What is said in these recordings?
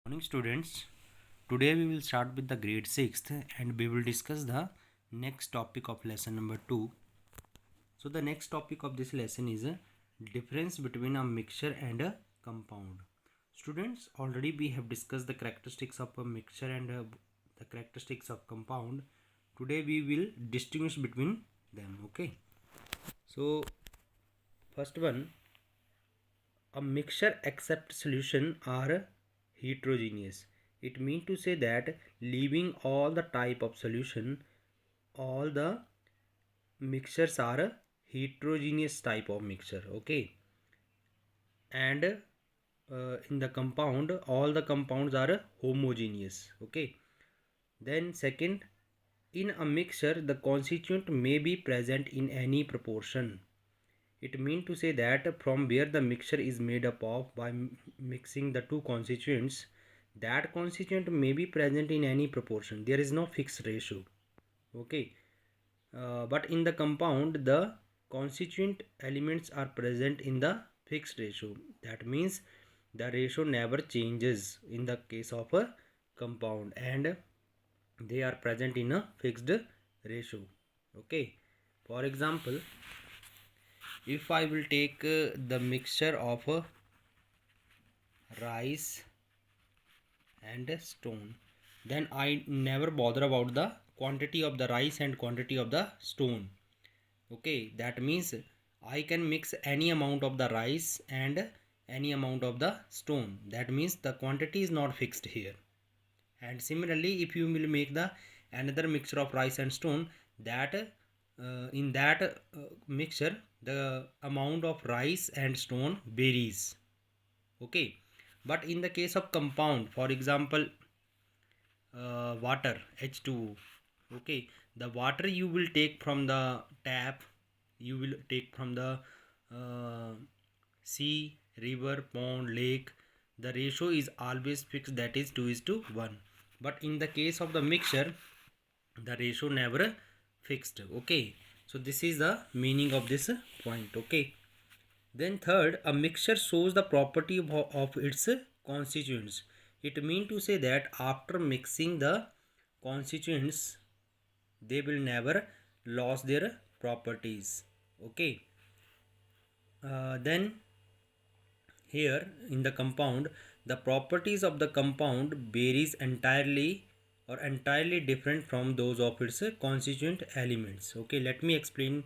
Morning students, today we will start with the grade 6th and we will discuss the next topic of lesson number 2. So the next topic of this lesson is a difference between a mixture and a compound. Students, already we have discussed the characteristics of a mixture and the characteristics of compound. Today we will distinguish between them, okay? So first one, a mixture accept solution are heterogeneous. It means to say that leaving all the type of solution, all the mixtures are a heterogeneous type of mixture, okay? And in the compound, all the compounds are homogeneous, okay? Then second, in a mixture, the constituent may be present in any proportion. It means to say that from where the mixture is made up of by mixing the two constituents, that constituent may be present in any proportion. There is no fixed ratio. Okay. But in the compound, the constituent elements are present in the fixed ratio. That means the ratio never changes in the case of a compound and they are present in a fixed ratio. Okay. For example, if I will take the mixture of rice and stone, then I never bother about the quantity of the rice and quantity of the stone. Okay, that means I can mix any amount of the rice and any amount of the stone. That means the quantity is not fixed here. And similarly, if you will make the another mixture of rice and stone, that in that mixture the amount of rice and stone varies, okay? But in the case of compound, for example, water H2O, okay, the water you will take from the tap, you will take from the uh, sea, river, pond, lake, the ratio is always fixed, that is 2 is to 1. But in the case of the mixture, the ratio never fixed, okay? So this is the meaning of this point, okay? Then third, a mixture shows the property of its constituents. It means to say that after mixing the constituents, they will never lose their properties, okay? Then here in the compound, the properties of the compound varies entirely or entirely different from those of its constituent elements. Okay, let me explain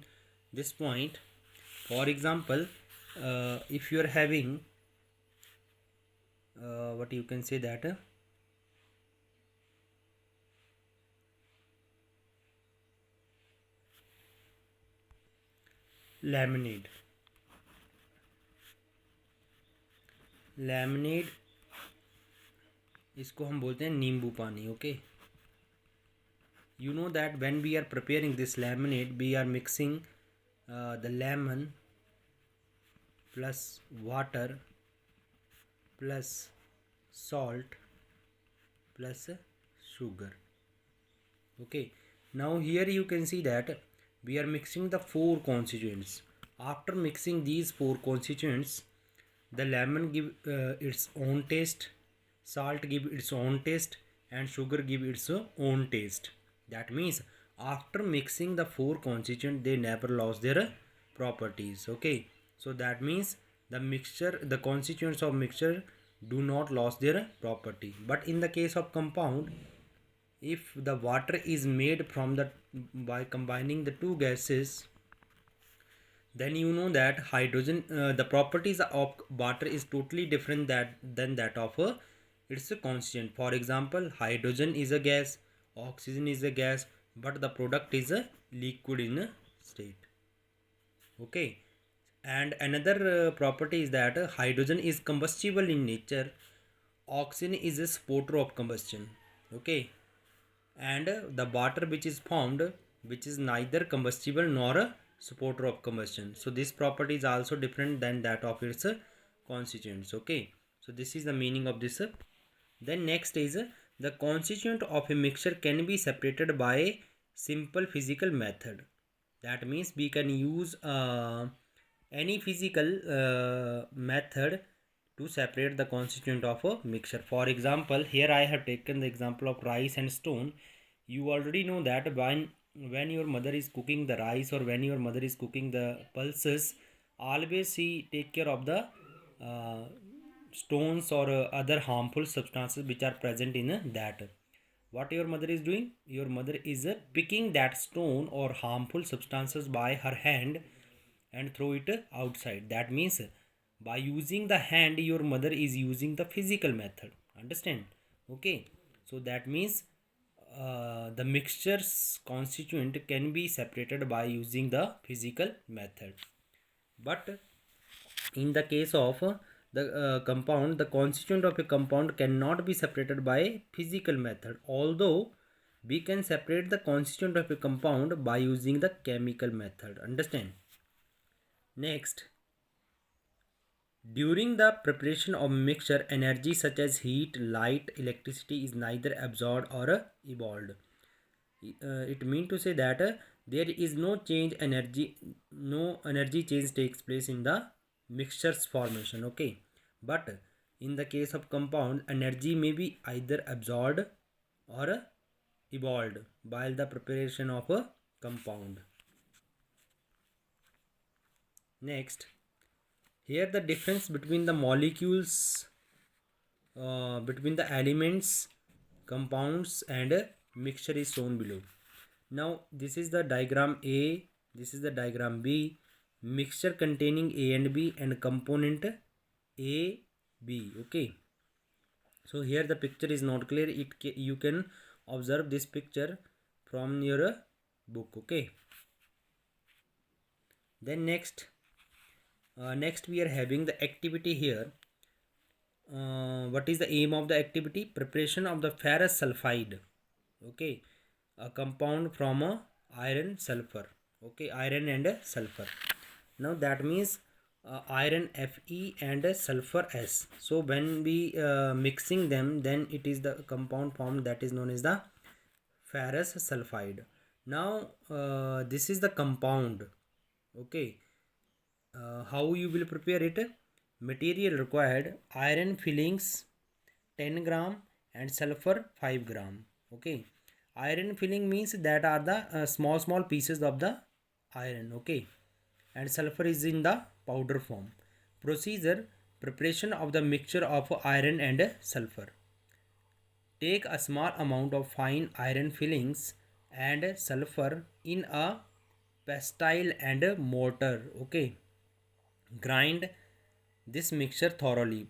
this point. For example, if you are having what you can say that lemonade, lemonade इसको हम बोलते हैं नींबू पानी, okay? You know that when we are preparing this lemonade, we are mixing the lemon plus water plus salt plus sugar, okay? Now here you can see that we are mixing the four constituents. After mixing these four constituents, the lemon give its own taste, salt give its own taste, and sugar give its own taste. That means after mixing the four constituents, they never lost their properties, okay? So that means the mixture, the constituents of mixture do not lose their property. But in the case of compound, if the water is made from the by combining the two gases, then you know that hydrogen the properties of water is totally different than that of its constituent. For example, hydrogen is a gas, oxygen is a gas, but the product is a liquid in a state, okay? And another property is that hydrogen is combustible in nature, oxygen is a supporter of combustion, okay? And the water which is formed, which is neither combustible nor a supporter of combustion, so this property is also different than that of its constituents, okay? So this is the meaning of this. Then next is the constituent of a mixture can be separated by a simple physical method. That means we can use any physical method to separate the constituent of a mixture. For example, here I have taken the example of rice and stone. You already know that when your mother is cooking the rice, or when your mother is cooking the pulses, always she take care of the uh, stones or other harmful substances which are present in that. What your mother is doing? Your mother is picking that stone or harmful substances by her hand and throw it outside. That means by using the hand, your mother is using the physical method. Understand? Okay. So that means the mixture's constituent can be separated by using the physical method. But in the case of the compound, the constituent of a compound cannot be separated by physical method, although we can separate the constituent of a compound by using the chemical method. Understand? Next, during the preparation of mixture, energy such as heat, light, electricity is neither absorbed or evolved. It means to say that there is no change energy, no energy change takes place in the mixtures formation. Okay, but in the case of compound, energy may be either absorbed or evolved while the preparation of a compound. Next, here the difference between the molecules, between the elements, compounds and mixture is shown below. Now this is the diagram A, this is the diagram B, mixture containing A and B and component A, B. Okay. So here the picture is not clear. You can observe this picture from your book. Okay. Then next we are having the activity here. What is the aim of the activity? Preparation of the ferrous sulfide. Okay, a compound from a iron sulfur. Okay, iron and sulfur. Now that means iron Fe and sulfur S. So when we mixing them, then it is the compound formed that is known as the ferrous sulfide. Now this is the compound. Okay, how you will prepare it? Material required: iron fillings 10 gram and sulfur 5 gram. Okay, iron filling means that are the small pieces of the iron. Okay, and sulfur is in the powder form. Procedure: preparation of the mixture of iron and sulfur. Take a small amount of fine iron fillings and sulfur in a pestle and mortar. Okay, grind this mixture thoroughly.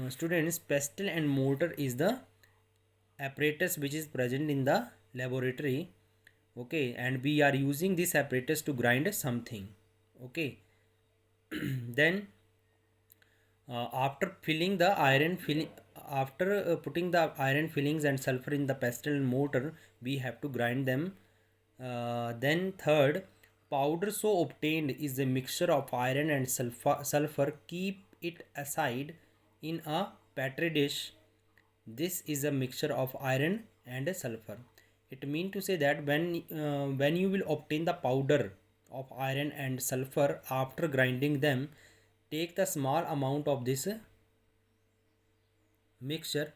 Students, pestle and mortar is the apparatus which is present in the laboratory. Okay, and we are using this apparatus to grind something. Okay, then after filling the iron filling, after putting the iron fillings and sulfur in the pestle and mortar, we have to grind them. Then third, powder so obtained is a mixture of iron and sulfur. Keep it aside in a petri dish. This is a mixture of iron and sulfur. It means to say that when you will obtain the powder of iron and sulfur after grinding them, take the small amount of this mixture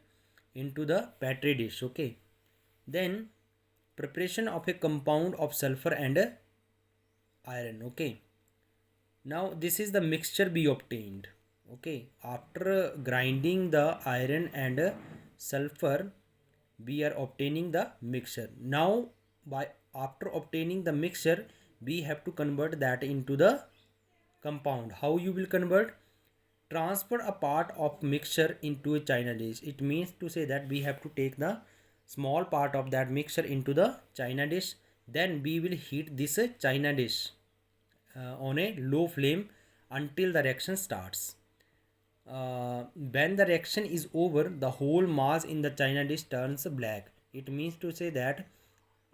into the petri dish. Okay, then preparation of a compound of sulfur and iron. Okay, now this is the mixture be obtained. Okay, after grinding the iron and sulfur, we are obtaining the mixture. Now by after obtaining the mixture, we have to convert that into the compound. How you will convert? Transfer a part of mixture into a china dish. It means to say that we have to take the small part of that mixture into the china dish. Then we will heat this china dish on a low flame until the reaction starts. When the reaction is over, the whole mass in the china dish turns black. It means to say that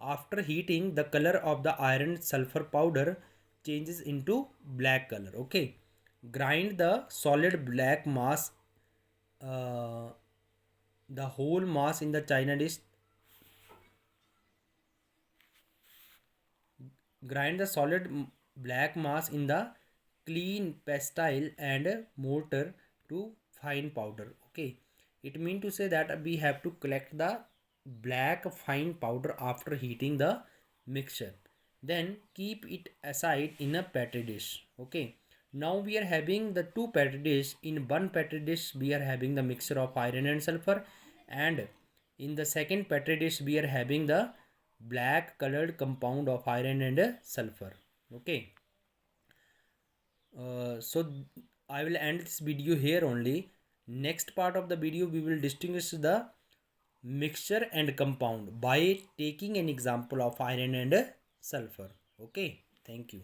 after heating, the color of the iron sulfur powder changes into black color. Okay, grind the solid black mass, uh, the whole mass in the china dish. Grind the solid black mass in the clean pestle and mortar to fine powder. Okay, it means to say that we have to collect the black fine powder after heating the mixture, then keep it aside in a petri dish. Okay, now we are having the two petri dish. In one petri dish we are having the mixture of iron and sulfur, and in the second petri dish we are having the black colored compound of iron and sulfur. Okay, so I will end this video here only. Next part of the video we will distinguish the mixture and compound by taking an example of iron and sulfur. Okay, thank you.